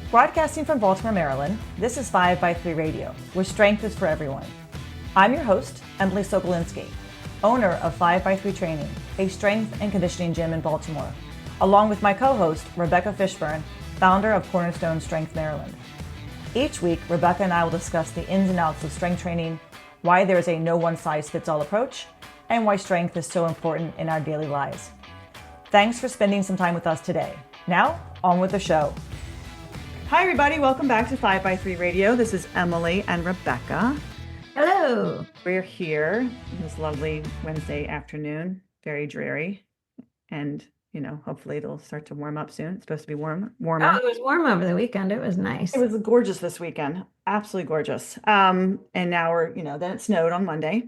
Broadcasting from Baltimore, Maryland, this is 5 by 3 Radio, where strength is for everyone. I'm your host, Emily Sokolinski, owner of 5 by 3 Training, a strength and conditioning gym in Baltimore, along with my co-host, Rebecca Fishburne, founder of Cornerstone Strength Maryland. Each week, Rebecca and I will discuss the ins and outs of strength training, why there is a no one-size-fits-all approach, and why strength is so important in our daily lives. Thanks for spending some time with us today. Now, on with the show. Hi, everybody. Welcome back to 5 by 3 Radio. This is Emily and Rebecca. Hello. We're here this lovely Wednesday afternoon, very dreary. And, hopefully it'll start to warm up soon. It's supposed to be warmer. Oh, it was warm over the weekend. It was nice. It was gorgeous this weekend. Absolutely gorgeous. And now we're, then it snowed on Monday.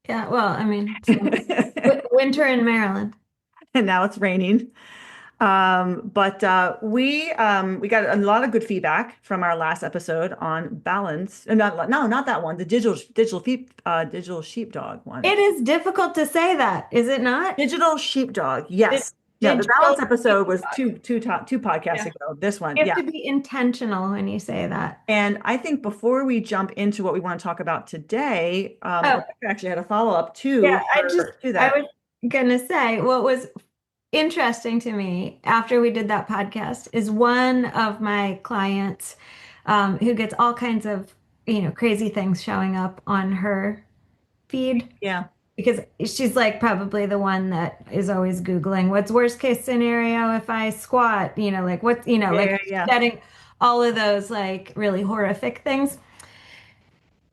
Yeah, well, winter in Maryland. And now it's raining. But we got a lot of good feedback from our last episode on balance. Not that one. The digital sheepdog one. It is difficult to say that, is it not? Digital sheepdog. Yes. The balance episode was two podcasts ago. This one, you have to be intentional when you say that. And I think before we jump into what we want to talk about today, I actually had a follow up to that. I was gonna say what was interesting to me after we did that podcast is one of my clients who gets all kinds of crazy things showing up on her feed. Yeah. Because she's like probably the one that is always Googling what's worst case scenario if I squat, getting all of those like really horrific things.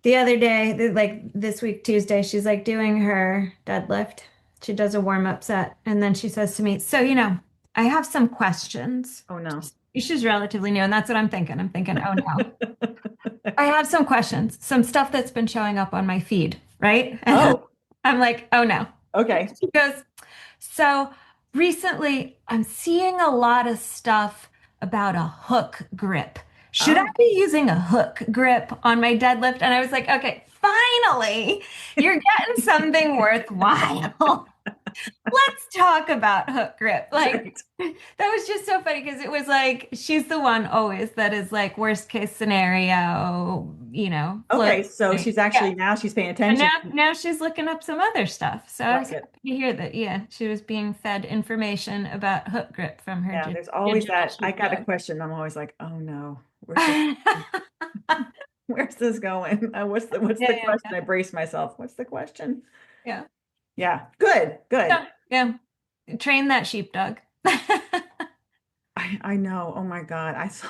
The other day, like this week, Tuesday, she's like doing her deadlift. She does a warm-up set, and then she says to me, so, I have some questions. Oh, no. She's relatively new, and that's what I'm thinking. I'm thinking, oh, no. I have some questions, some stuff that's been showing up on my feed, right? Oh. I'm like, oh, no. Okay. She goes, so recently I'm seeing a lot of stuff about a hook grip. Should I be using a hook grip on my deadlift? And I was like, okay, finally, you're getting something worthwhile. Let's talk about hook grip. Like, that was just so funny because it was like, she's the one always that is like worst case scenario, Okay, so she's actually, now she's paying attention. And now she's looking up some other stuff. So I was happy to hear that, she was being fed information about hook grip from her. Yeah, there's always that. I got a question. I'm always like, oh no, where's this going? What's the question? I brace myself. What's the question? Yeah. Yeah. Good. Yeah. Train that sheepdog. I know. Oh my God. I saw.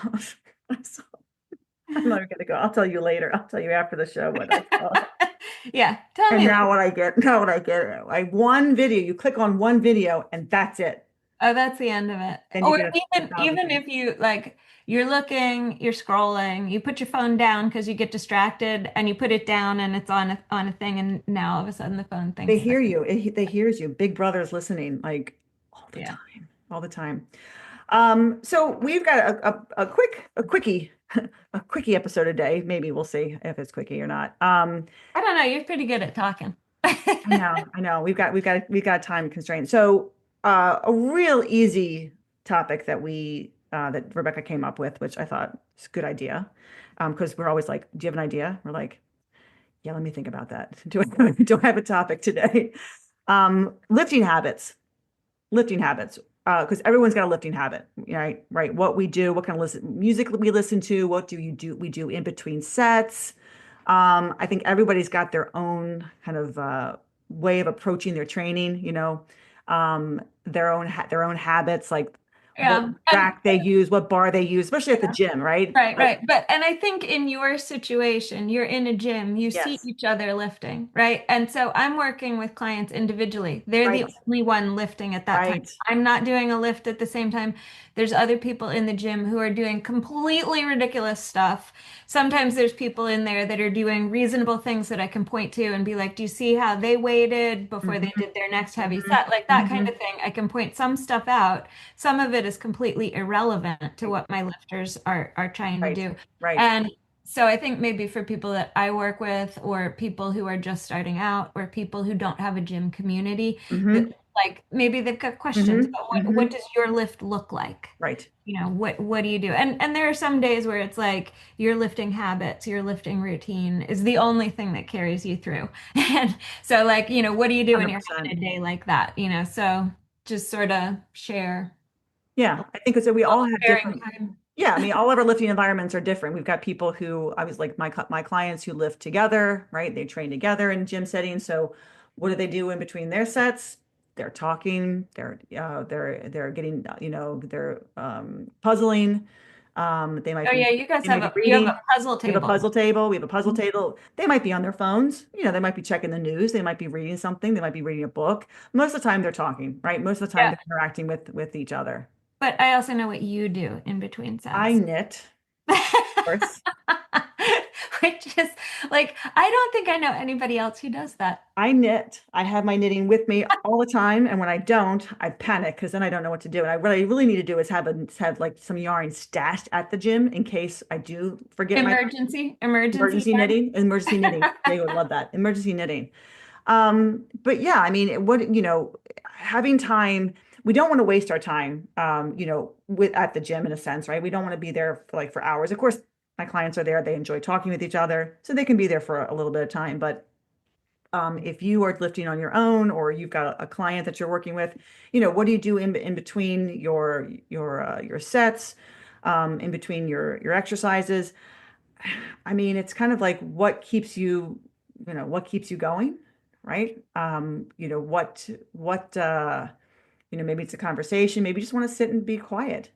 I'm not gonna go. I'll tell you later. I'll tell you after the show what I saw. Yeah. Tell me. Now what I get. One video. You click on one video and that's it. Oh, that's the end of it. Or even if you like, you're looking, you're scrolling, you put your phone down because you get distracted, and you put it down and it's on a thing, and now all of a sudden the phone thinks they hear you. They hears you. Big Brother's listening like all the time. So we've got a quickie episode a day. Maybe we'll see if it's quickie or not. I don't know. You're pretty good at talking. I know. We've got time constraints. So a real easy topic that that Rebecca came up with, which I thought is a good idea, because we're always like, do you have an idea? We're like, yeah, let me think about that. Do I have a topic today? Lifting habits. Because everyone's got a lifting habit, right? What we do, what kind of music we listen to, what do we do in between sets. I think everybody's got their own kind of way of approaching their training, their own habits, like what rack they use, what bar they use, especially at the gym, right? Right. And I think in your situation, you're in a gym, you see each other lifting, right? And so I'm working with clients individually. They're the only one lifting at that time. I'm not doing a lift at the same time. There's other people in the gym who are doing completely ridiculous stuff. Sometimes there's people in there that are doing reasonable things that I can point to and be like, do you see how they waited before they did their next heavy set? Like that kind of thing. I can point some stuff out. Some of it is completely irrelevant to what my lifters are trying to do. Right. And so I think maybe for people that I work with, or people who are just starting out, or people who don't have a gym community, like maybe they've got questions Mm-hmm. about what Mm-hmm. does your lift look like? Right. What do you do? And there are some days where it's like your lifting habits, your lifting routine is the only thing that carries you through. And so like, what do you do when you're 100%. having a day like that? So just sort of share a Yeah, I think so. We all little have sharing different. time. Yeah, I mean, all of our lifting environments are different. We've got people who I was like my clients who lift together, right? They train together in gym settings. So, what do they do in between their sets? They're talking. They're getting they're puzzling. They might Oh be yeah, you guys they might have be you have reading. a puzzle We have a table. puzzle table. We have a puzzle table. They might be on their phones. They might be checking the news. They might be reading something. They might be reading a book. Most of the time, they're talking, right? Most of the time, Yeah. they're interacting with each other. But I also know what you do in between I sets. knit, of course. Which is like, I don't think I know anybody else who does that. I knit. I have my knitting with me all the time, and when I don't, I panic because then I don't know what to do. And what I really need to do is have like some yarn stashed at the gym in case I do forget my Emergency emergency knitting. They would love that. Emergency knitting. But yeah, I mean, having time, we don't want to waste our time, with at the gym in a sense, right? We don't want to be there for hours. Of course, my clients are there. They enjoy talking with each other, so they can be there for a little bit of time. But if you are lifting on your own or you've got a client that you're working with, what do you do in between your sets, in between your exercises? I mean, it's kind of like what keeps you going, right? Maybe it's a conversation, maybe you just want to sit and be quiet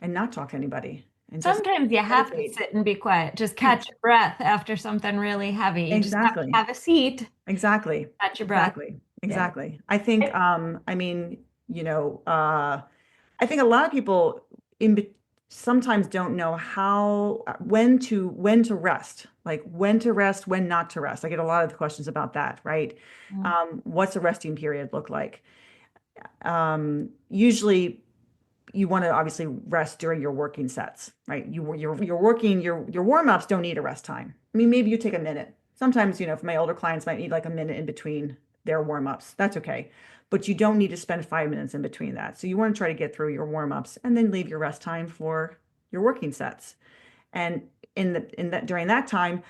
and not talk to anybody and just Sometimes you have to meditate. sit and be quiet, just Yeah, catch your breath after something really heavy. You just have to exactly. have a seat, Exactly. catch your breath. Exactly. Yeah. Exactly. I think, I mean, I think a lot of people in be- sometimes don't know when to rest, like when to rest, when not to rest. I get a lot of questions about that, right? Mm. What's a resting period look like? Usually you want to obviously rest during your working sets, right? You're working your warm-ups don't need a rest time. I mean, maybe you take a minute. Sometimes, for my older clients might need like a minute in between their warm-ups. That's okay. But you don't need to spend 5 minutes in between that. So you want to try to get through your warm-ups and then leave your rest time for your working sets. And in that during that time,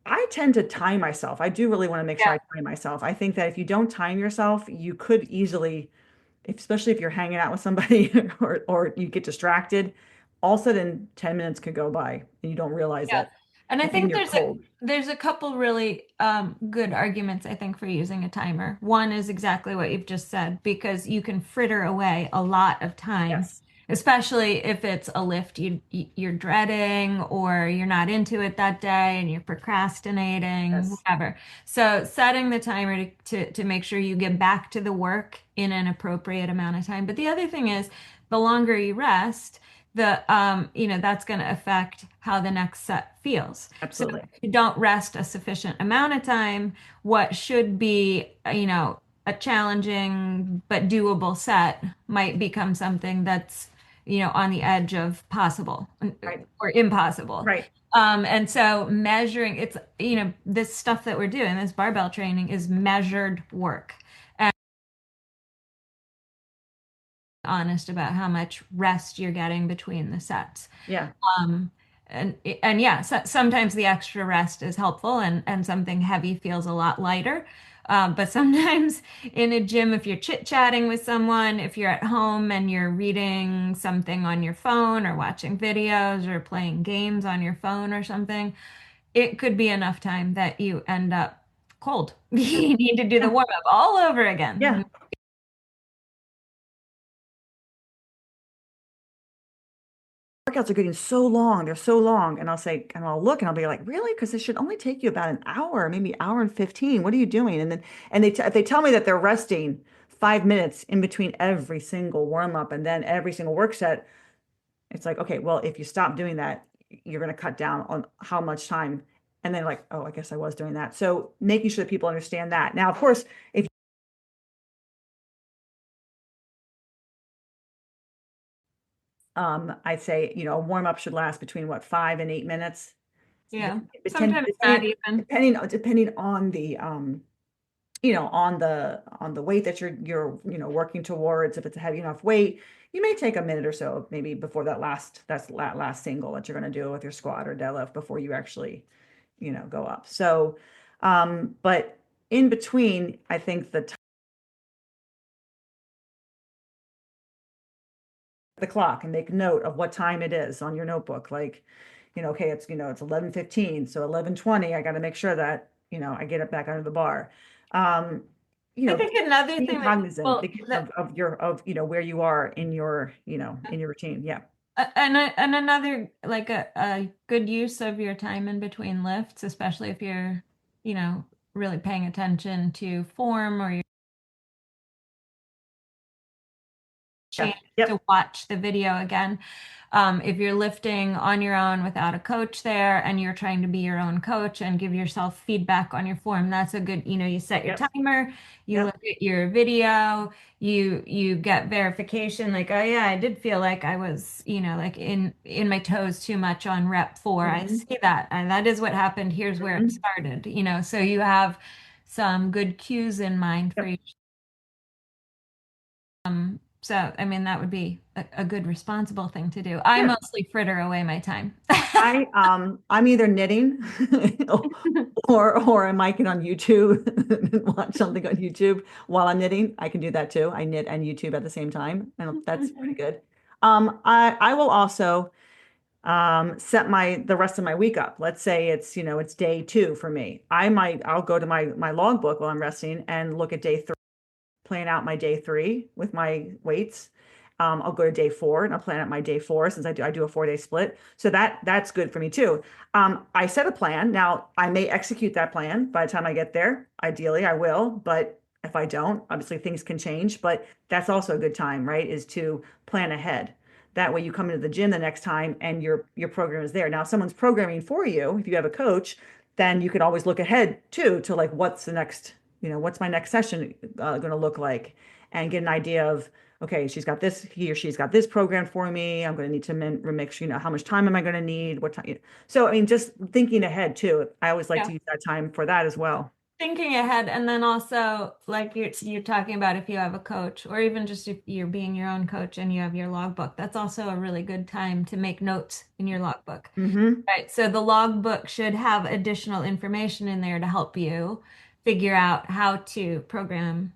I tend to time myself. I do really want to make sure Yeah. I time myself. I think that if you don't time yourself, you could easily, especially if you're hanging out with somebody or you get distracted, all of a sudden 10 minutes could go by and you don't realize Yeah. it. And I And then think you're cold. there's a couple really good arguments, I think, for using a timer. One is exactly what you've just said, because you can fritter away a lot of time, Yes. especially if it's a lift you're dreading or you're not into it that day and you're procrastinating, Yes. whatever. So setting the timer to make sure you get back to the work in an appropriate amount of time. But the other thing is the longer you rest, that's going to affect how the next set feels. So Absolutely. if you don't rest a sufficient amount of time, what should be, a challenging but doable set might become something that's, on the edge of possible Right. or impossible. Right. And so measuring it's, this stuff that we're doing, this barbell training is measured work. Honest about how much rest you're getting between the sets. Yeah. Um, and yeah, sometimes the extra rest is helpful and something heavy feels a lot lighter. But sometimes in a gym, if you're chit-chatting with someone, if you're at home and you're reading something on your phone or watching videos or playing games on your phone or something, it could be enough time that you end up cold. You need to do the Yeah. warm-up all over again. Yeah. Workouts are getting so long. They're so long. And I'll look and I'll be like, really? Because it should only take you about an hour, maybe hour and 15. What are you doing? If they tell me that they're resting 5 minutes in between every single warm up and then every single work set, it's like, okay, well, if you stop doing that, you're going to cut down on how much time. And then like, oh, I guess I was doing that. So making sure that people understand that. Now, of course, if I'd say, a warm up should last between what, 5 and 8 minutes. Yeah. Depending, Sometimes not depending, even. depending on the on the weight that you're working towards. If it's a heavy enough weight, you may take a minute or so maybe before that last single that you're going to do with your squat or deadlift before you actually go up. So but in between, I think the clock and make note of what time it is on your notebook. Like, okay, it's 11:15, so 11:20, I got to make sure that, I get it back under the bar. I think another Being thing that cognizant people of where you are in your routine. Yeah. and another like a good use of your time in between lifts, especially if you're, you know, really paying attention to form or your Yeah. chance to Yep. watch the video again. If you're lifting on your own without a coach there and you're trying to be your own coach and give yourself feedback on your form, that's a good, you set your Yep. timer, you Yep. look at your video, you get verification like, oh yeah, I did feel like I was, like in my toes too much on rep 4. I Mhm. see that. And that is what happened. Here's where it Mhm. started, so you have some good cues in mind for Yep. each. So, I mean, that would be a good responsible thing to do. I Yeah. mostly fritter away my time. I'm either knitting or I might get on YouTube and watch something on YouTube while I'm knitting. I can do that too. I knit and YouTube at the same time, and that's pretty good. I will also set the rest of my week up. Let's say it's day 2 for me. I'll go to my logbook while I'm resting and look at day 3, plan out my day 3 with my weights. I'll go to day 4 and I'll plan out my day 4 since I do a 4-day split. So that's good for me too. I set a plan. Now I may execute that plan by the time I get there. Ideally, I will, but if I don't, obviously things can change. But that's also a good time, right? Is to plan ahead. That way you come into the gym the next time and your program is there. Now, if someone's programming for you, if you have a coach, then you could always look ahead too to like what's my next session going to look like, and get an idea of, okay, he or she's got this program for me. I'm going to need to make sure, how much time am I going to need? What time? So, I mean, just thinking ahead too. I always like Yeah. to use that time for that as well. Thinking ahead, and then also like you're talking about if you have a coach, or even just if you're being your own coach and you have your logbook, that's also a really good time to make notes in your logbook. Mm-hmm. Right. So the logbook should have additional information in there to help you figure out how to program,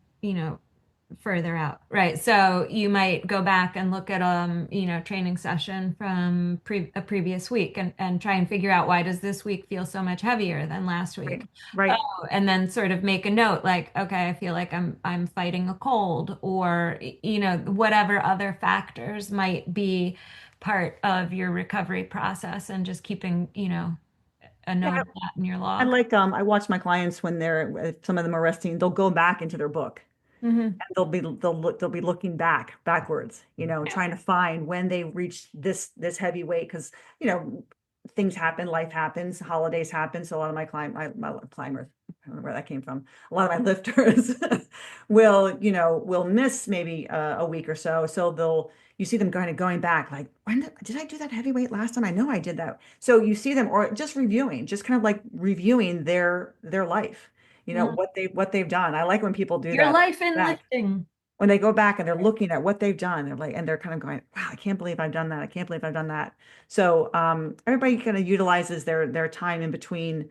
further out. Right. So you might go back and look at training session from a previous week and try and figure out, why does this week feel so much heavier than last week? Right. Right. Oh, and then sort of make a note like, okay, I feel like I'm fighting a cold, or whatever other factors might be part of your recovery process, and just keeping, a note Yeah. of that in your And log. like, I watch my clients when if some of them are resting, they'll go back into their book. Hmm. They'll be looking backwards, Yeah. trying to find when they reached this heavy weight, because things happen, life happens, holidays happen. So a lot of my climbers, I don't know where that came from. A lot of my lifters will miss maybe a week or so. So you see them kind of going back, like, when did I do that heavy weight last time? I know I did that. So you see them, or just kind of like reviewing their life, Mhm. what they've done. I like when people do Your that life in back, lifting. when they go back and they're looking at what they've done. They're kind of going, wow, I can't believe I've done that. I can't believe I've done that. So everybody kind of utilizes their time in between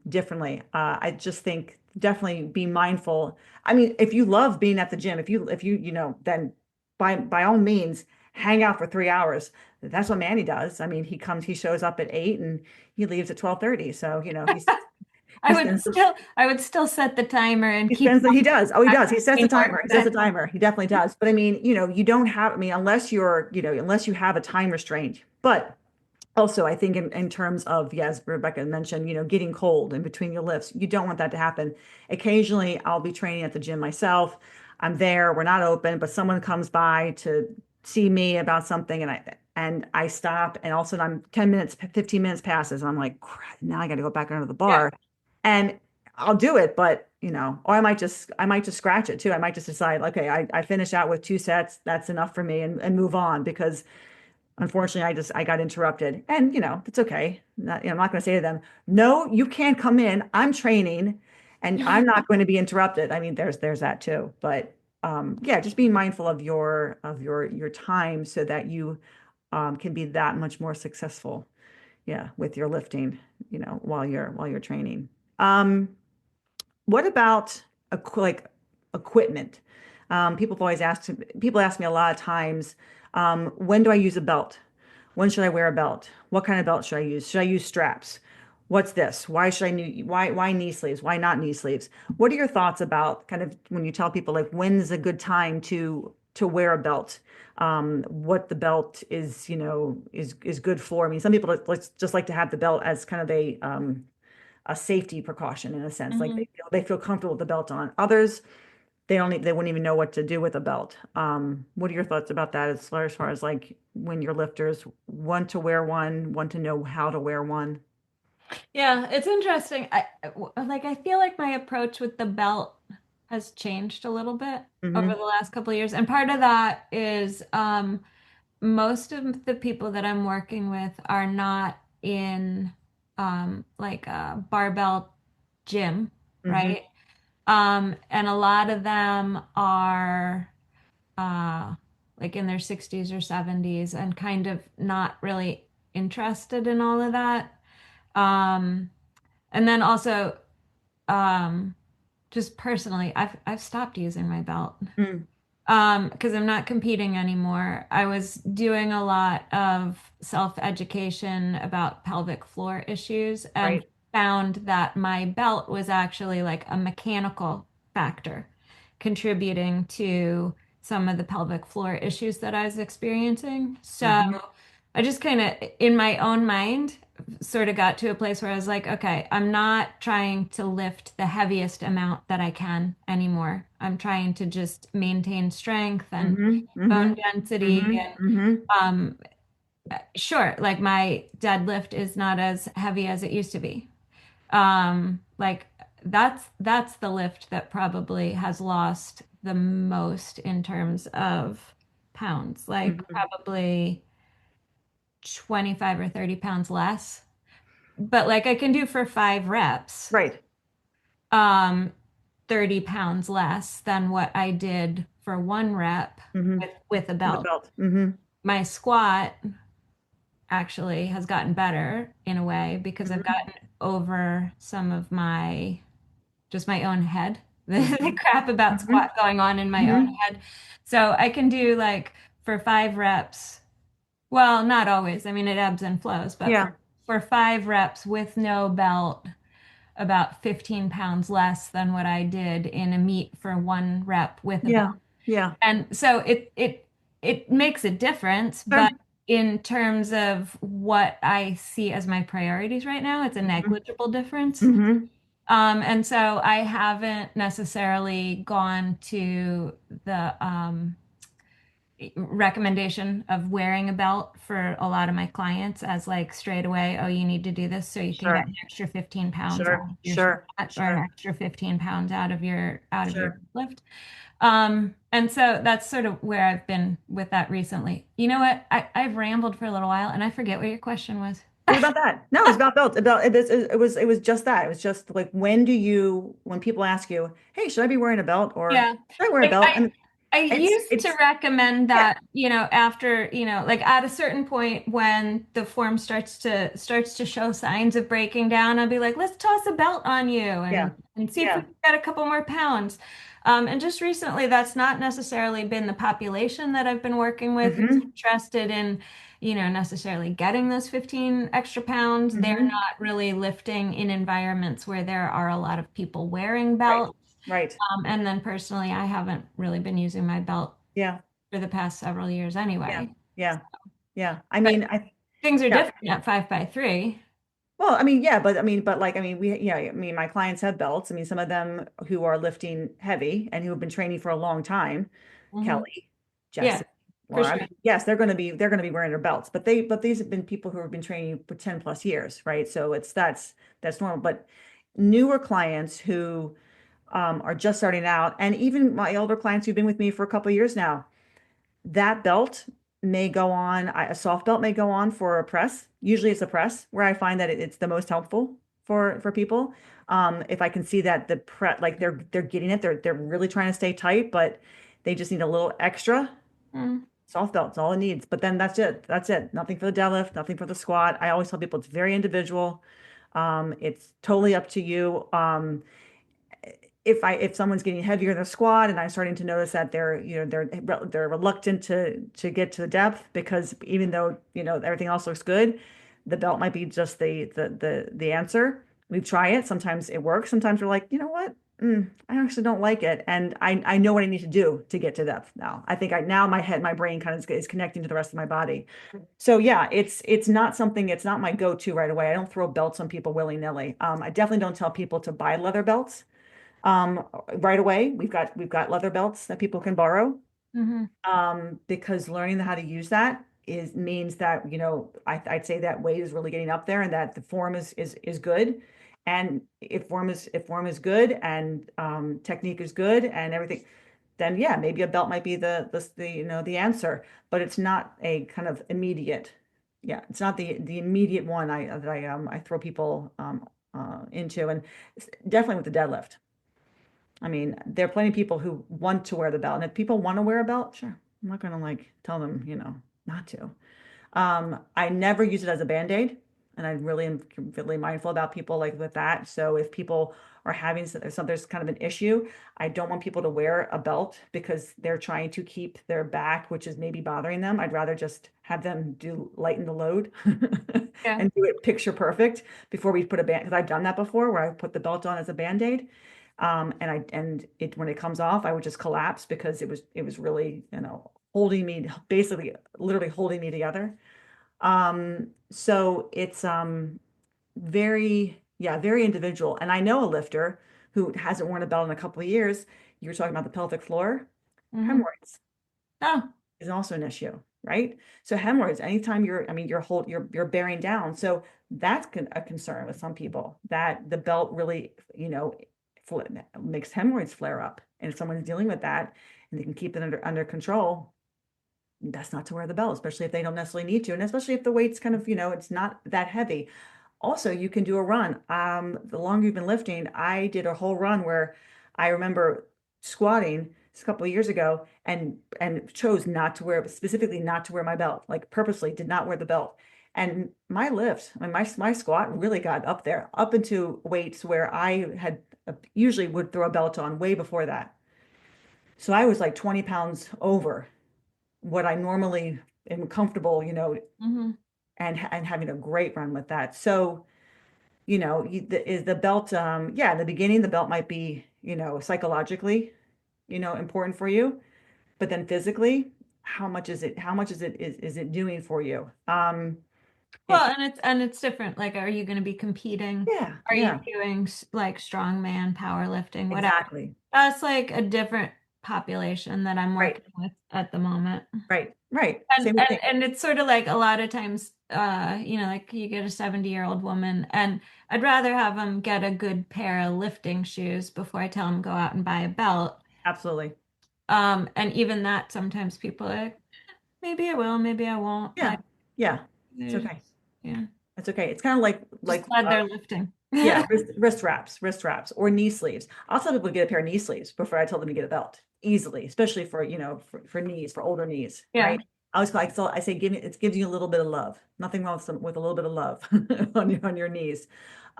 differently. I just think definitely be mindful. I mean, if you love being at the gym, if you then by all means hang out for 3 hours. That's what Manny does. I mean, he shows up at 8 and he leaves at 12:30. So, I he would spends still I would still set the timer and he keep spends he does. Oh, he does. He sets a going more timer. He sets a effective. timer. He definitely does. But I mean, you don't have, I mean, unless you have a time restraint. But also, I think in terms of, yes, Rebecca mentioned, getting cold in between your lifts, you don't want that to happen. Occasionally, I'll be training at the gym myself. I'm there, we're not open, but someone comes by to see me about something, and I stop, and all of a sudden I'm 10 minutes, 15 minutes passes, and I'm like, crap, now I got to go back under the Yeah. bar. And I'll do it, but or I might just scratch it too. I might just decide, okay, I finish out with 2 sets, that's enough for me, and move on, because unfortunately, I got interrupted, and it's okay. I'm not going to say to them, no, you can't come in. I'm training, and I'm not going to be interrupted. I mean, there's that too. But yeah, just being mindful of your time so that you can be that much more successful. Yeah, with your lifting, while you're training. Um, what about like equipment? People ask me a lot of times, when do I use a belt? When should I wear a belt? What kind of belt should I use? Should I use straps? What's this? Why knee sleeves? Why not knee sleeves? What are your thoughts about kind of when you tell people like when is a good time to wear a belt? What the belt is, is good for. I mean, some people just like to have the belt as kind of a safety precaution in a sense. Like Mhm. they feel comfortable with the belt on. Others, they wouldn't even know what to do with a belt. What are your thoughts about that as far as like when your lifters want to wear one, want to know how to wear one? Yeah, it's interesting. I feel like my approach with the belt has changed a little bit over Mm-hmm. the last couple of years. And part of that is most of the people that I'm working with are not in like a barbell gym, Mm-hmm. right? And a lot of them are uh, like in their 60s or 70s and kind of not really interested in all of that. Um, and then also, um, just personally, I've stopped using my belt. Mm. Because I'm not competing anymore. I was doing a lot of self-education about pelvic floor issues and Right. found that my belt was actually like a mechanical factor contributing to some of the pelvic floor issues that I was experiencing. So Mm-hmm. I just kind of, in my own mind, sort of got to a place where I was like, okay, I'm not trying to lift the heaviest amount that I can anymore. I'm trying to just maintain strength and Mm-hmm. Mm-hmm. bone density. Mm-hmm. And Mm-hmm. um, sure, like my deadlift is not as heavy as it used to be. Like that's the lift that probably has lost the most in terms of pounds, like Mm-hmm. probably 25 or 30 pounds less. But like I can do for 5 reps, Right. um, 30 pounds less than what I did for 1 rep Mm-hmm. with a The belt. belt. Mm-hmm. My squat actually has gotten better in a way because I've Mm-hmm. gotten over some of my just my own head, the Mm-hmm. crap about Mm-hmm. squat going on in my own Mm-hmm. head. So I can do like for 5 reps. Well, not always. I mean, it ebbs and flows, but Yeah. for 5 reps with no belt, about 15 pounds less than what I did in a meet for 1 rep with a belt. Yeah. Yeah. And so it makes a difference, Sure. but in terms of what I see as my priorities right now, it's a Mm-hmm. negligible difference. Mm-hmm. And so I haven't necessarily gone to the recommendation of wearing a belt for a lot of my clients as like straight away, oh, you need to do this so you can get Sure. an extra 15 pounds out Sure. of your Sure. squat or an Sure. extra 15 pounds out of your Sure. lift. And so that's sort of where I've been with that recently. You know what? I've rambled for a little while and I forget what your question was. It was about that. No, it was about belts. It was just that. It was just like when people ask you, "Hey, should I be wearing a belt or Yeah. should I wear a Like belt?" I And I it's used to it's recommend yeah, that, after, like at a certain point when the form starts to show signs of breaking down, I'll be like, let's toss a belt on you yeah, and see if we yeah. can get a couple more pounds. And just recently, that's not necessarily been the population that I've been working with who's Mm-hmm. interested in, necessarily getting those 15 extra pounds. They're Mm-hmm. not really lifting in environments where there are a lot of people wearing Right. belts. Right. And then personally, I haven't really been using my belt Yeah. for the past several years Yeah. anyway. Yeah. Yeah. I But mean, I things are yeah. different at 5 by 3. Well, I mean, yeah, but like, I mean, I mean, my clients have belts. I mean, some of them who are lifting heavy and who have been training for a long time, Hmm. Kelly, Yeah, Jessica, for Laura. I sure. mean, yes, they're going to be wearing their belts, but these have been people who have been training for 10 plus years, right? So that's normal. But newer clients who are just starting out, and even my older clients who've been with me for a couple of years now, that belt may go on, a soft belt may go on for a press. Usually it's a press where I find that it's the most helpful. for people. If I can see that like they're getting it, they're really trying to stay tight, but they just need a little extra. Mm. Soft belt's all it needs. But then that's it. That's it. Nothing for the deadlift, nothing for the squat. I always tell people it's very individual. It's totally up to you. If someone's getting heavier in their squat and I'm starting to notice that they're reluctant to get to the depth because even though everything else looks good, the belt might be just the answer. We try it. Sometimes it works. Sometimes we're like, you know what? I actually don't like it, and I know what I need to do to get to depth now. I think now my brain kind of is connecting to the rest of my body. So yeah, it's not something. It's not my go-to right away. I don't throw belts on people willy-nilly. I definitely don't tell people to buy leather belts um, right away. We've got leather belts that people can borrow. Mm-hmm. Because learning how to use that means that, I'd say that weight is really getting up there and that the form is good. And if form is good and technique is good and everything, then yeah, maybe a belt might be the answer, but it's not a kind of immediate, yeah, it's not the immediate one I throw people into, and definitely with the deadlift. I mean, there are plenty of people who want to wear the belt. And if people want to wear a belt, sure. I'm not gonna like tell them, not to. I never use it as a band-aid, and I really am really mindful about people like with that. So if people are having there's kind of an issue, I don't want people to wear a belt because they're trying to keep their back, which is maybe bothering them. I'd rather just have them lighten the load Yeah. and do it picture perfect before we put a band, because I've done that before where I put the belt on as a band-aid. And it when it comes off, I would just collapse because it was really, holding me, basically literally holding me together. So it's very, yeah, very individual. And I know a lifter who hasn't worn a belt in a couple of years. You were talking about the pelvic floor. Mm-hmm. Hemorrhoids Oh, is also an issue, right? So hemorrhoids, anytime you're bearing down. So that's a concern with some people that the belt really, makes hemorrhoids flare up. And if someone's dealing with that and they can keep it under control, that's not to wear the belt, especially if they don't necessarily need to, and especially if the weight's kind of, it's not that heavy. Also, you can do a run. The longer you've been lifting, I did a whole run where I remember squatting a couple of years ago and chose not to wear, specifically not to wear my belt, like purposely did not wear the belt. And my lift, I mean, my squat really got up there, up into weights where I had usually would throw a belt on way before that. So I was like 20 pounds over what I normally am comfortable, mm-hmm. and having a great run with that. So, is the belt, yeah, in the beginning, the belt might be, psychologically, important for you, but then physically, how much is it doing for you? Well, If, and it's different. Like, are you going to be competing? yeah, Are you yeah, doing like strongman, powerlifting, whatever? exactly. That's like a different population that I'm Right, working with at the moment. right. And Same and thing. and it's sort of like a lot of times, like you get a 70-year-old woman, and I'd rather have them get a good pair of lifting shoes before I tell them go out and buy a belt. Absolutely. And even that, sometimes people are like, maybe I will, maybe I won't. Yeah, Like, yeah. It's there's, okay. yeah, It's okay. It's kind of like just glad they're lifting. yeah, wrist wraps, or knee sleeves. I'll tell people to get a pair of knee sleeves before I tell them to get a belt easily, especially for knees, for older knees, Yeah, right? I always like, so I say it gives you a little bit of love. Nothing wrong with a little bit of love on your knees.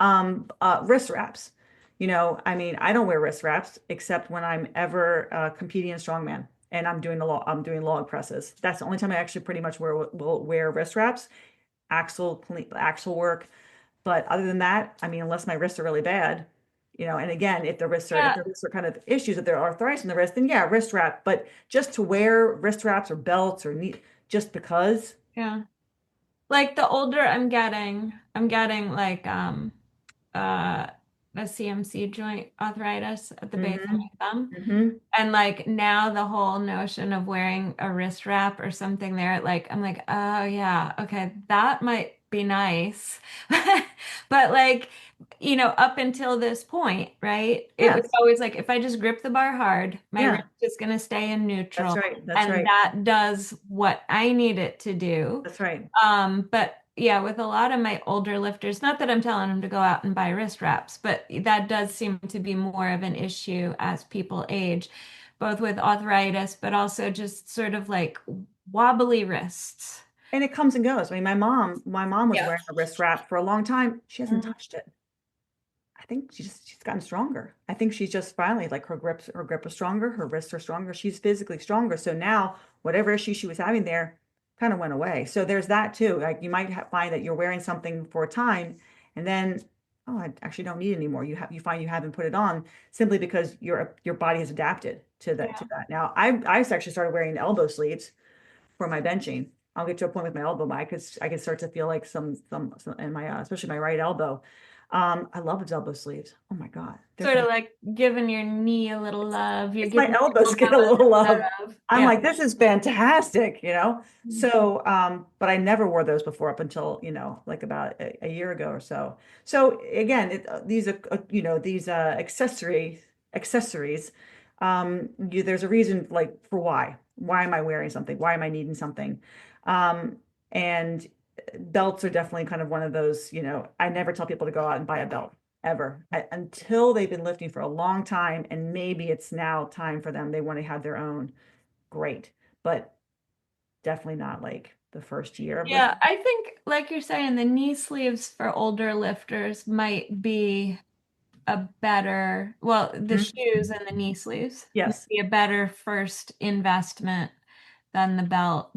Wrist wraps. I mean, I don't wear wrist wraps except when I'm ever competing in strongman and I'm doing log presses. That's the only time I actually pretty much will wear wrist wraps, axle work. But other than that, I mean, unless my wrists are really bad, and again, if yeah, the wrists are kind of issues, if there are arthritis in the wrist, then yeah, wrist wrap. But just to wear wrist wraps or belts or knee, just because, yeah. Like the older I'm getting like uh a CMC joint arthritis at the base of hmm my thumb. hmm And like now the whole notion of wearing a wrist wrap or something there, like I'm like, oh yeah, okay, that might be nice. But like, up until this point, right? It was Yes. always like if I just grip the bar hard, my wrist Yeah. is going to stay in That's neutral, right. That's and right. that does what I need it to do. That's right. But yeah, with a lot of my older lifters, not that I'm telling them to go out and buy wrist wraps, but that does seem to be more of an issue as people age, both with arthritis, but also just sort of like wobbly wrists. And it comes and goes. I mean, my mom was Yeah. wearing a wrist wrap for a long time. She hasn't Mhm. touched it. I think she's gotten stronger. I think she's just finally like her grip is stronger, her wrists are stronger, she's physically stronger. So now whatever issue she was having there kind of went away. So there's that too. Like you might find that you're wearing something for a time and then, oh, I actually don't need it anymore. You find you haven't put it on simply because your body has adapted to Yeah. that. Now I actually started wearing elbow sleeves for my benching. I'll get to a point with my elbow, I could start to feel like some in my especially my right elbow. I love its elbow sleeves. Oh my God, they're Sort of fantastic. like giving your knee a little love. You're It's my giving elbows your get elbow a little a little love. love. I'm Yeah. like, this is fantastic. Mhm. So, but I never wore those before up until, like about a year ago or so. So again, these are, these accessories, there's a reason like for why. Why am I wearing something? Why am I needing something? And belts are definitely kind of one of those, I never tell people to go out and buy a belt ever until they've been lifting for a long time and maybe it's now time for them. They want to have their own. Great. But definitely not like the first year of Yeah, lifting. I think, like you're saying, the knee sleeves for older lifters might be a better, well, the Mhm. shoes and the knee sleeves might Yes. be a better first investment than the belt.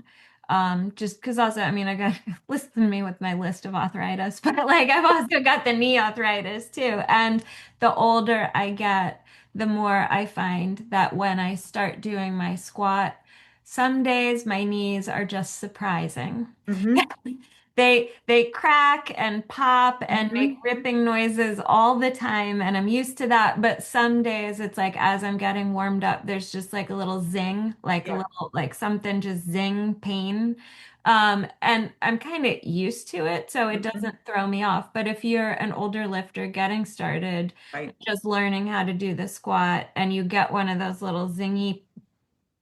Just because also, I mean, I got listen to me with my list of arthritis, but like I've also got the knee arthritis too. And the older I get, the more I find that when I start doing my squat, some days my knees are just surprising. Hmm. They crack and pop and make Hmm. ripping noises all the time, and I'm used to that. But some days it's like as I'm getting warmed up, there's just like a little zing, like a Yeah. little like something just zing pain. And I'm kind of used to it, so it Hmm. doesn't throw me off. But if you're an older lifter getting started, Right. just learning how to do the squat, and you get one of those little zingy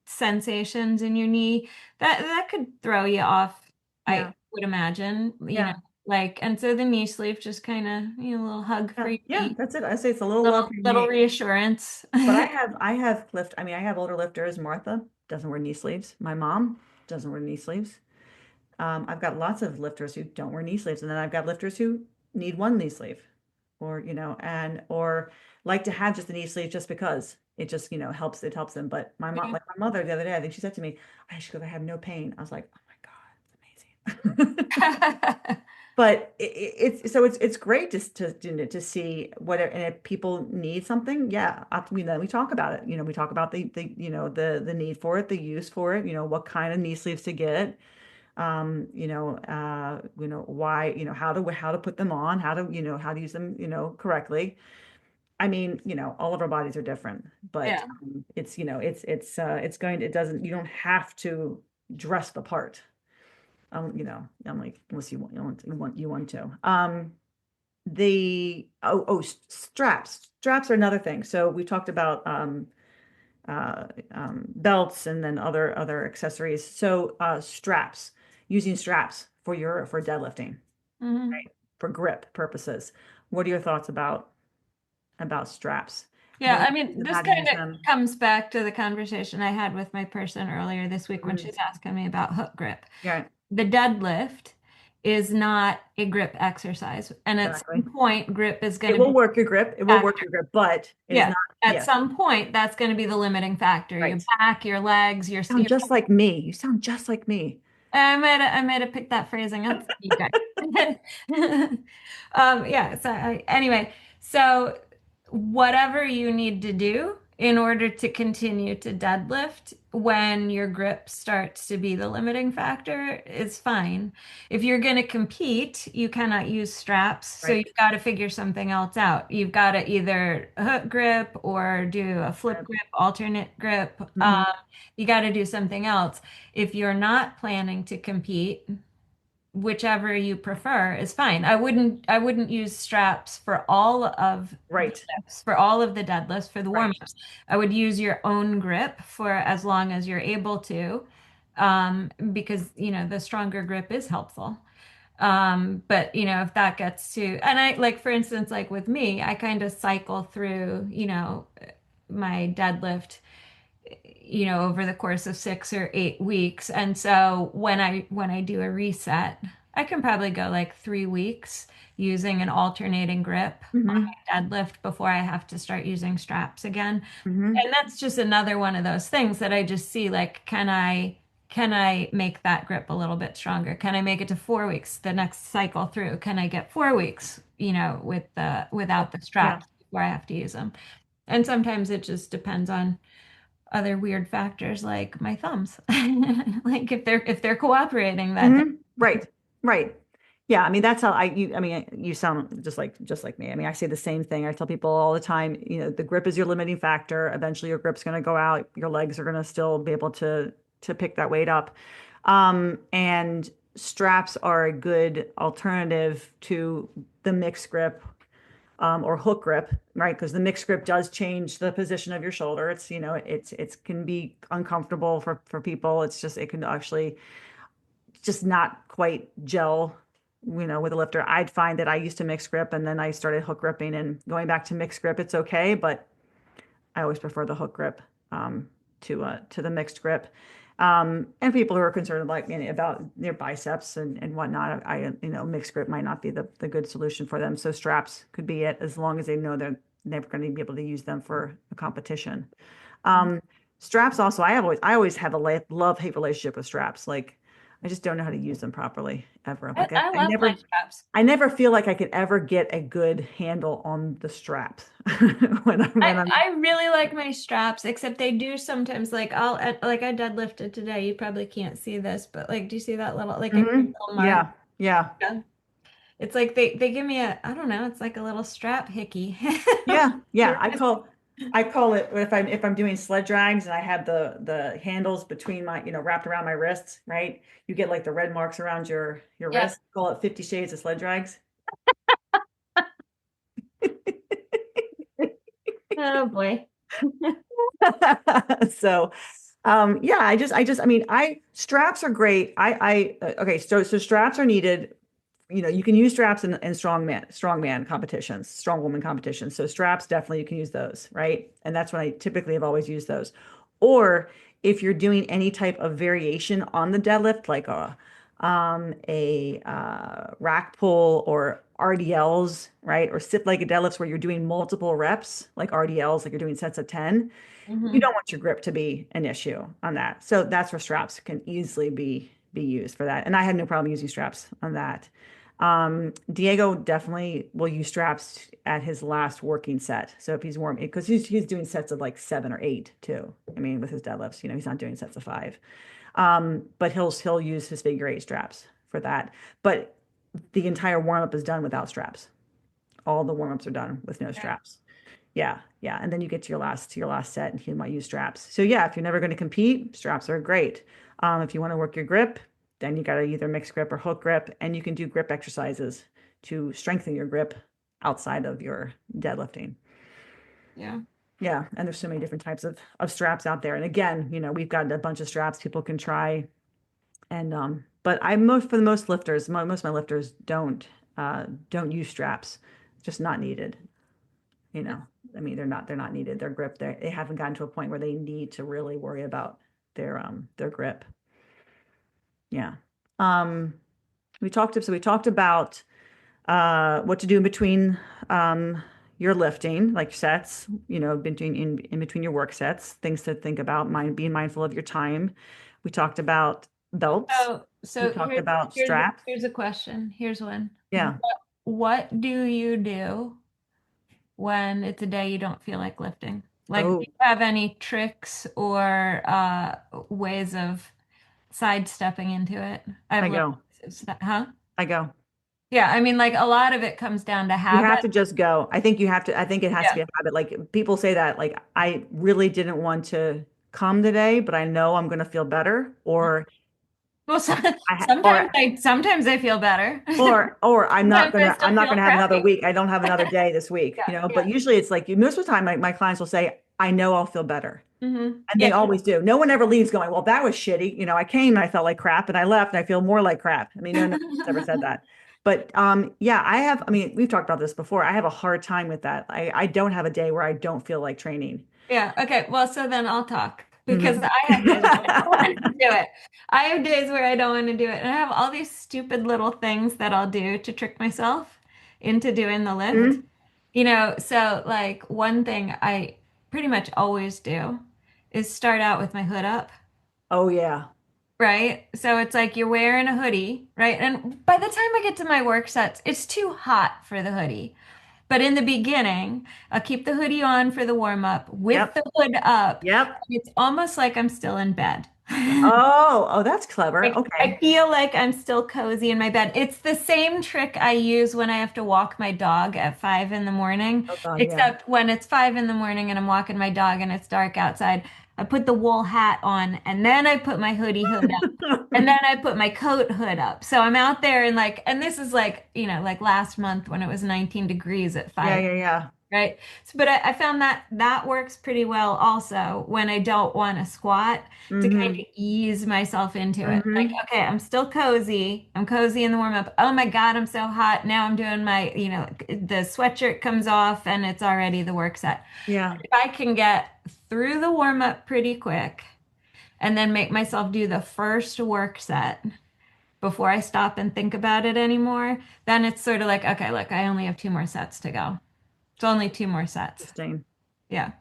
sensations in your knee, that could throw you off, I Yeah. would imagine, Yeah. like, and so the knee sleeve just kind of, a little hug for Yeah. your Yeah. knee, That's it. I say it's a little love little for your little knee. reassurance. But I have older lifters. Martha doesn't wear knee sleeves. My mom doesn't wear knee sleeves. I've got lots of lifters who don't wear knee sleeves, and then I've got lifters who need one knee sleeve, or or like to have just the knee sleeve just because it just helps. It helps them. But my mom, Yeah. like my mother, the other day, I think she said to me, she goes, "I have no pain." I was like, "Oh my God, it's amazing." But it's so it's great to see what and if people need something, yeah, then we talk about it. We talk about the need for it, the use for it. What kind of knee sleeves to get, why, how to put them on, how to use them, correctly. I mean, all of our bodies are different, but Yeah. it's, it doesn't, you don't have to dress the part. I'm like, unless you want to. Straps are another thing. So we talked about belts and then other accessories. So using straps for deadlifting, Mhm. right? For grip purposes. What are your thoughts about straps? Yeah, When I to use mean, them, this how to kind use of them? comes back to the conversation I had with my person earlier this week when Mhm. she's asking me about hook grip. Yeah, The deadlift is not a grip exercise, and at some exactly. point, grip is going It to will be work your grip. It will work your grip, but it is Yeah, not. at Yes, some point, that's going to be the limiting factor. Your right. back, your legs, your. Sound just like me. You sound just like me. I might have picked that phrasing up for you guys. Yeah. So anyway, so whatever you need to do in order to continue to deadlift when your grip starts to be the limiting factor is fine. If you're going to compete, you cannot use straps, so Right. you've got to figure something else out. You've got to either hook grip or do a flip Right. grip, alternate grip. Mhm. You got to do something else. If you're not planning to compete, whichever you prefer is fine. I wouldn't use straps for all of the Right. lifts, for all of the deadlifts, for the Right. warm-ups. I would use your own grip for as long as you're able to, because the stronger grip is helpful. But if that gets to, and I like, for instance, like with me, I kind of cycle through, my deadlift, over the course of 6 or 8 weeks. And so when I do a reset, I can probably go like 3 weeks using an alternating grip on Hmm. my deadlift before I have to start using straps again. Hmm. And that's just another one of those things that I just see like, can I make that grip a little bit stronger? Can I make it to 4 weeks the next cycle through? Can I get 4 weeks, without the Yeah. straps before I have to use them? And sometimes it just depends on other weird factors like my thumbs. Like if they're cooperating that day. Hmm. Right. Right. Yeah. I mean, that's how I mean, you sound just like me. I mean, I say the same thing. I tell people all the time, the grip is your limiting factor. Eventually your grip's going to go out. Your legs are going to still be able to pick that weight up. And straps are a good alternative to the mixed grip, or hook grip, right? Because the mixed grip does change the position of your shoulder. It's can be uncomfortable for people. It can actually just not quite gel, with a lifter. I'd find that I used to mix grip and then I started hook gripping, and going back to mixed grip, it's okay, but I always prefer the hook grip, to the mixed grip. And people who are concerned like about their biceps and whatnot, mixed grip might not be the good solution for them. So straps could be it, as long as they know they're never going to be able to use them for a competition. Um, Straps also, I always have a love-hate relationship with straps. Like, I just don't know how to use them properly ever. I, Like, I I love my never straps. I never feel like I could ever get a good handle on the straps when I'm I, when I'm I really like my straps, except they do sometimes like I deadlifted today. You probably can't see this, but like, do you see that like a cute Mhm. little mark? Yeah, yeah, Yeah. It's like they give me I don't know, it's like a little strap hickey. yeah, yeah. I call it, if I'm doing sled drags and I have the handles between my, wrapped around my wrists, right? You get like the red marks around your Yep. wrist. Call it 50 shades of sled drags. Oh boy. So, yeah, I mean, straps are great. Okay, so straps are needed. You can use straps in strongman competitions, strongwoman competitions. So straps, definitely you can use those, right? And that's when I typically have always used those. Or if you're doing any type of variation on the deadlift, like a rack pull or RDLs, right? Or sit-legged deadlifts where you're doing multiple reps, like RDLs, like you're doing sets of 10. You Hmm. don't want your grip to be an issue on that. So that's where straps can easily be used for that. And I had no problem using straps on that. Diego definitely will use straps at his last working set. So if he's warm, because he's doing sets of like 7 or 8 too. I mean, with his deadlifts, he's not doing sets of 5. But he'll use his figure 8 straps for that. But the entire warm up is done without straps. All the warm ups are done with no Yeah. straps. Yeah, yeah. And then you get to your last set and you might use straps. So yeah, if you're never going to compete, straps are great. If you want to work your grip, then you got to either mix grip or hook grip, and you can do grip exercises to strengthen your grip outside of your deadlifting. Yeah. Yeah, and there's so many different types of straps out there. And again, we've got a bunch of straps people can try. And but for the most lifters, most of my lifters don't use straps. Just not needed. you know I mean, they're not needed. Their grip, they haven't gotten to a point where they need to really worry about their grip. Yeah. um we talked about what to do in between your lifting, like sets, between in between your work sets, things to think about, being mindful of your time. We talked about belts. So We so talked here's about here's straps. here's a question. Here's one. Yeah. What do you do when it's a day you don't feel like lifting? Like, do Oh, you have any tricks or ways of sidestepping into it? I I have little, go. huh? I go. Yeah, I mean, like a lot of it comes down to You habit. have to just go. I think it has to Yeah. be a habit. Like, people say that, like, I really didn't want to come today, but I know I'm going to feel better. Or Well, I sometimes I feel better. or Sometimes I I'm still not feel gonna have another crappy. week. I don't have another day this week, Yeah, but yeah. usually it's like most of the time my clients will say, I know I'll feel better. And Yeah. they always do. No one ever leaves going, well, that was shitty. I came and I felt like crap and I left and I feel more like crap. I mean, no one's ever said that. But yeah, I mean, we've talked about this before. I have a hard time with that. I don't have a day where I don't feel like training. Yeah. Okay. Well, so then I'll talk because Mhm. I have days where I don't want to do it. I have days where I don't want to do it. And I have all these stupid little things that I'll do to trick myself into doing the lift. Mhm. So like one thing I pretty much always do is start out with my hood up, Oh yeah. right? So it's like you're wearing a hoodie, right? And by the time I get to my work sets, it's too hot for the hoodie. But in the beginning, I'll keep the hoodie on for the warm up with Yep. the hood up. Yep. It's almost like I'm still in bed. Oh, that's clever. Like I Okay. feel like I'm still cozy in my bed. It's the same trick I use when I have to walk my dog at 5 in the morning, Oh God, yeah. except when it's 5 in the morning and I'm walking my dog and it's dark outside. I put the wool hat on and then I put my hoodie hood up. And then I put my coat hood up. So I'm out there and and this is like last month when it was 19 degrees at Yeah, 5. yeah, yeah. Right. So, but I found that that works pretty well also when I don't want to squat to kind Mm-hmm. of ease myself into it. Like, Mm-hmm. okay, I'm still cozy. I'm cozy in the warm up. Oh my God, I'm so hot. Now I'm doing the sweatshirt comes off and it's already the work set. Yeah. If I can get through the warm up pretty quick and then make myself do the first work set before I stop and think about it anymore, then it's sort of like, okay, look, I only have 2 more sets to go. It's only 2 more sets. Interesting. Yeah.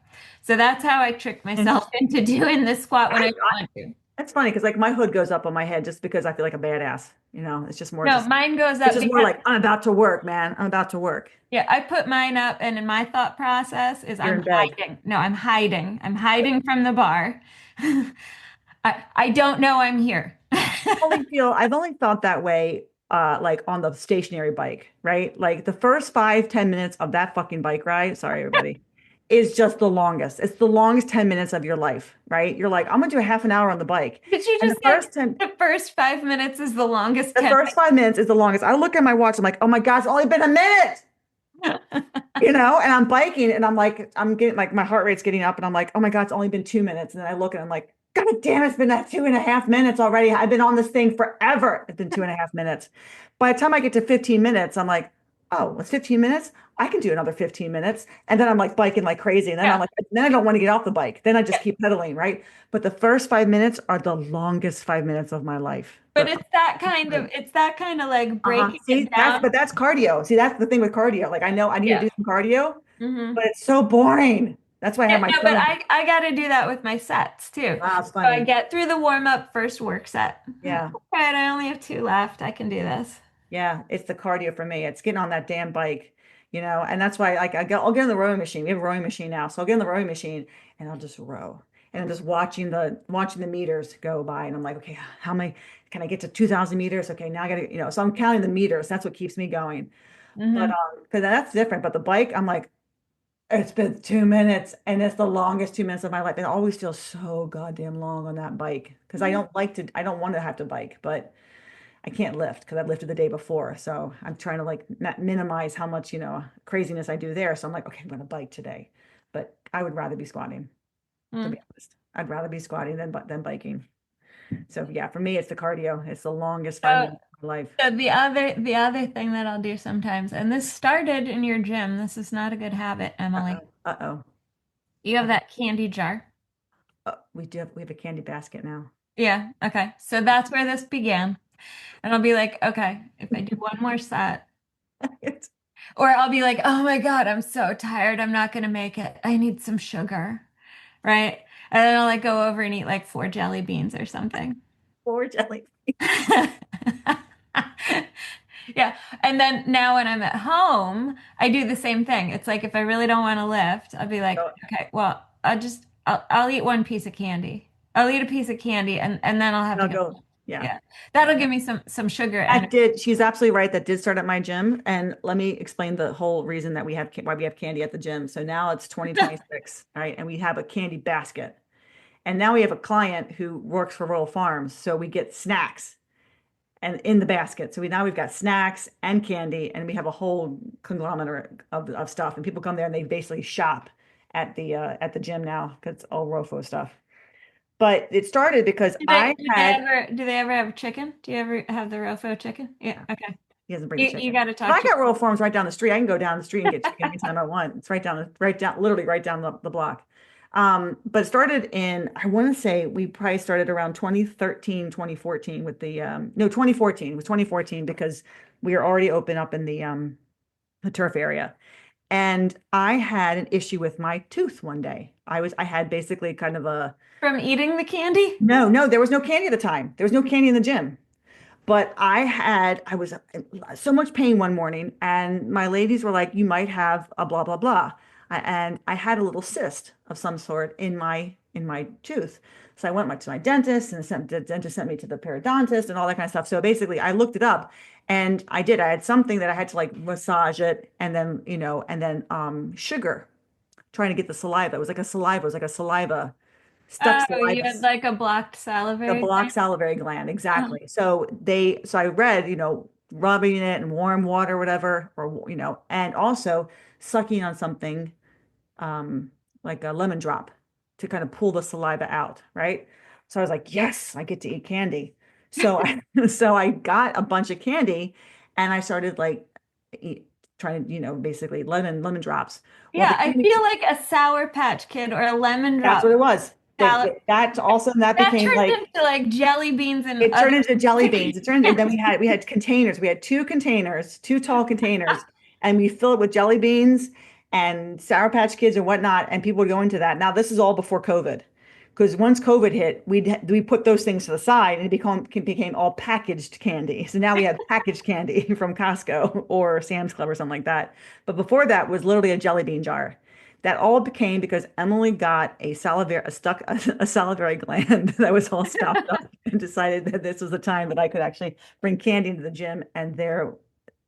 So that's how I trick myself Interesting. into doing the squat when I don't I want to. That's funny because like my hood goes up on my head just because I feel like a badass. It's just more No, just mine goes it's up just more because like I'm about to work, man. I'm about to work. yeah, I put mine up and in my thought process is You're I'm in bed. hiding. No, I'm hiding. I'm hiding from the bar. I don't know I'm here. I've only felt that way like on the stationary bike, right? Like the first 5, 10 minutes of that fucking bike ride, sorry everybody, is just the longest. It's the longest 10 minutes of your life, right? You're like, I'm gonna do a half an hour on the bike. Did you And the just say first 10 the first 5 minutes is the longest the 10 first 5 minutes is the longest. I look at my watch, I'm like, oh my God, it's only been a minute. minutes? And I'm biking and I'm like, I'm getting like my heart rate's getting up and I'm like, oh my God, it's only been 2 minutes. And then I look and I'm like, God damn, it's been that 2.5 minutes already. I've been on this thing forever. It's been 2.5 minutes. By the time I get to 15 minutes, I'm like, oh, it's 15 minutes? I can do another 15 minutes. And then I'm like biking like crazy. And then I'm Yeah. like, then I don't want to get off the bike. Then I just Yeah. keep pedaling, right? But the first 5 minutes are the longest 5 minutes of my life. But Like, it's that kind of like uh-huh. breaking See, it down. that's cardio. See, that's the thing with cardio. Like I know I need to Yeah. do some cardio, hmm but it's so boring. That's why I Yeah, have my no, but phone. I got to do that with my sets too. Wow, it's So I funny. get through the warm up first work set. All Yeah. right, I only have 2 left. I can do this. Yeah. It's the cardio for me. It's getting on that damn bike, and that's why like I'll get on the rowing machine. We have a rowing machine now. So I'll get on the rowing machine and I'll just row. And I'm just watching the meters go by. And I'm like, okay, how many can I get to 2,000 meters? Okay, now I gotta, so I'm counting the meters. That's what keeps me going. But hmm because that's different. But the bike, I'm like, it's been 2 minutes and it's the longest 2 minutes of my life. It always feels so goddamn long on that bike because I don't want to have to bike, but I can't lift because I've lifted the day before. So I'm trying to like minimize how much, craziness I do there. So I'm like, okay, I'm going to bike today. But I would rather be squatting, to be honest. I'd rather be squatting than biking. So yeah, for me, it's the cardio. It's the longest five So, minutes of my life. so the other thing that I'll do sometimes, and this started in your gym. This is not a good habit, Emily. Uh-oh. Uh-oh. You have that candy jar. We have a candy basket now. Yeah, okay. So that's where this began. And I'll be like, okay, if I do one more set, It's or I'll be like, oh my God, I'm so tired. I'm not gonna make it. I need some sugar. Right? And then I'll like go over and eat like 4 jelly beans or something. poor jelly. Yeah. And then now when I'm at home, I do the same thing. It's like if I really don't want to lift, I'll be like, Oh, okay, well, I'll eat one piece of candy. I'll eat a piece of candy and then I'll have to I'll go. go. Yeah. Yeah. That'll give me some sugar That and did, she's absolutely right. That did start at my gym. And let me explain the whole reason that why we have candy at the gym. So now it's 2026, right? And we have a candy basket. And now we have a client who works for Rural Farms. So we get snacks and in the basket. So now we've got snacks and candy, and we have a whole conglomerate of stuff. And people come there and they basically shop at the gym now because it's all ROFO stuff. But it started because Do I had. do they ever have chicken? Do you ever have the ROFO chicken? Yeah. Okay. He doesn't bring the chicken. You got to But talk I to got Rural Farms right down the street. I can go down the street and get chicken anytime I want. It's literally right down the block. But it started in, I want to say we probably started around 2013, 2014 with no, 2014. It was 2014 because we were already open up in the turf area. And I had an issue with my tooth one day. I had basically kind of from eating the candy? No, there was no candy at the time. There was no candy in the gym. But I was in so much pain one morning, and my ladies were like, you might have a blah, blah, blah. And I had a little cyst of some sort in my tooth. So I went to my dentist, and the dentist sent me to the periodontist and all that kind of stuff. So basically I looked it up, and I had something that I had to like massage it, and then, sugar, trying to get the saliva. It was like a saliva stuck Oh, you had saliva. like a blocked The salivary blocked gland? salivary gland, Uh-huh. exactly. So I read, rubbing it in warm water, whatever, or, and also sucking on something, um, like a lemon drop to kind of pull the saliva out, right? So I was like, yes, I get to eat candy. So so I got a bunch of candy, and I started like eat, trying to, basically lemon drops. Well, Yeah, I feel like a Sour Patch Kid or a lemon that's drop what it was. salad. That That became turned like. into like jelly beans and It turned other into jelly beans. sticky. It turned, and then we had containers. We had two tall containers, and we fill it with jelly beans and Sour Patch Kids and whatnot. And people would go into that. Now this is all before COVID, because once COVID hit, we put those things to the side, and it became all packaged candy. So now we have packaged candy from Costco or Sam's Club or something like that. But before that was literally a jelly bean jar. That all became because Emily got a salivary gland that was all stopped up, and decided that this was the time that I could actually bring candy into the gym, and there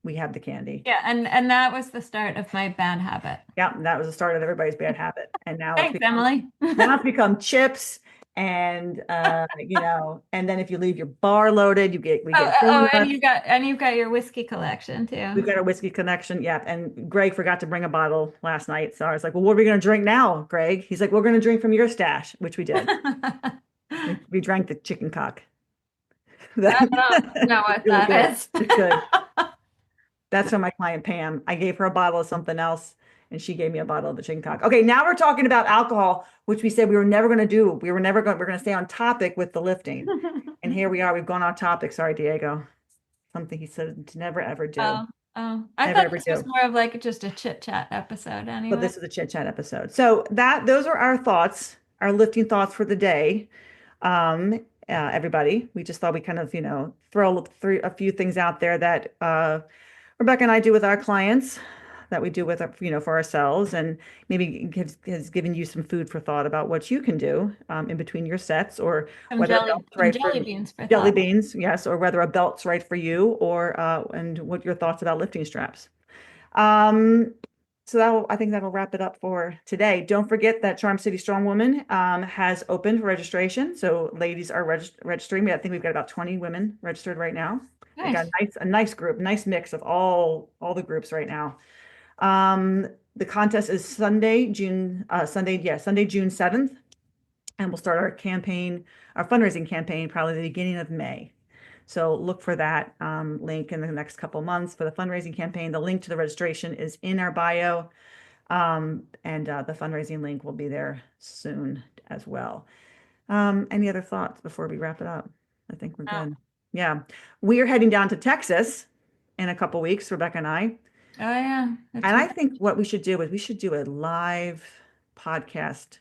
we have the candy. Yeah, and that was the start of my bad habit. Yeah, that was the start of everybody's bad habit. And Thanks, Emily. now it's become chips, and and then if you leave your bar loaded, we get And donuts. you've got your whiskey collection We've too. got a whiskey connection. Yeah. And Greg forgot to bring a bottle last night. So I was like, well, what are we going to drink now, Greg? He's like, we're going to drink from your stash, which we did. We drank the chicken cock. I don't know what Really that good. is. It's good. That's from my client, Pam. I gave her a bottle of something else, and she gave me a bottle of the chicken cock. Okay, now we're talking about alcohol, which we said we were never going to do. We're going to stay on topic with the lifting. And here we are. We've gone off topic. Sorry, Diego. Something he said to never, ever do. I Never, thought ever this was do. more of like just a chit chat episode But anyway. this is a chit chat episode. So those are our thoughts, our lifting thoughts for the day. Everybody, we just thought we kind of, throw a few things out there that Rebecca and I do with our clients, that we do with, for ourselves, and maybe has given you some food for thought about what you can do in between your sets, or whether a belt's right for jelly beans for jelly thought. beans, yes, or whether a belt's right for you, or and what your thoughts about lifting straps. So I think that'll wrap it up for today. Don't forget that Charm City Strongwoman has opened for registration. So ladies are registering. I think we've got about 20 women registered right now. We've got Nice. a nice group, nice mix of all the groups right now. The contest is Sunday, June 7th. And we'll start our fundraising campaign, probably the beginning of May. So look for that link in the next couple months for the fundraising campaign. The link to the registration is in our bio, and the fundraising link will be there soon as well. Any other thoughts before we wrap it up? I think we're good. Yeah, we are heading down to Texas in a couple weeks, Rebecca and I. Oh yeah. And I think what we should do is we should do a live podcast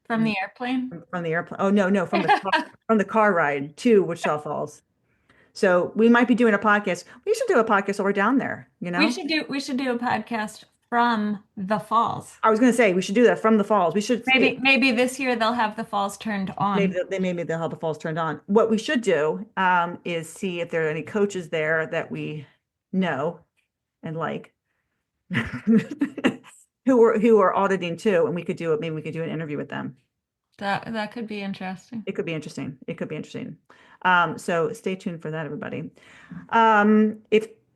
from the airplane. From the airplane. Oh no, from the car ride to Wichita Falls. So we might be doing a podcast. We should do a podcast while we're down there, We should do a podcast from the falls. I was going to say we should do that from the falls. We should maybe this year they'll have the falls turned on. Maybe they'll have the falls turned on. What we should do is see if there are any coaches there that we know and like who are auditing too, and maybe we could do an interview with them. That could be interesting. It could be interesting. So stay tuned for that, everybody.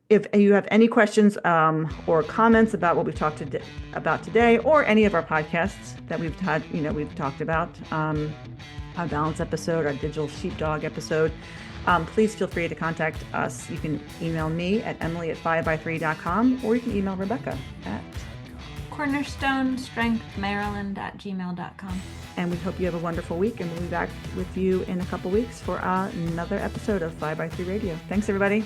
If you have any questions or comments about what we've talked about today, or any of our podcasts that we've had, we've talked about, our balance episode, our digital sheepdog episode, please feel free to contact us. You can email me at emily@5by3.com, or you can email Rebecca at cornerstonestrengthmaryland@gmail.com. And we hope you have a wonderful week, and we'll be back with you in a couple weeks for another episode of 5by3 Radio. Thanks, everybody.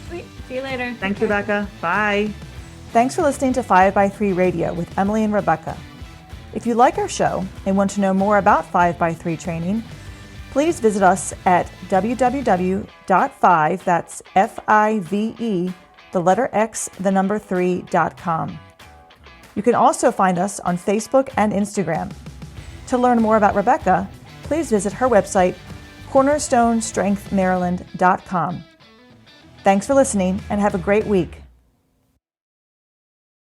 Sweet. See you later. Thanks, Rebecca. Bye. Thanks for listening to 5by3 Radio with Emily and Rebecca. If you like our show and want to know more about 5by3 training, please visit us at www.5, that's F-I-V-E, the letter X, the number 3.com. You can also find us on Facebook and Instagram. To learn more about Rebecca, please visit her website, cornerstonestrengthmaryland.com. Thanks for listening, and have a great week.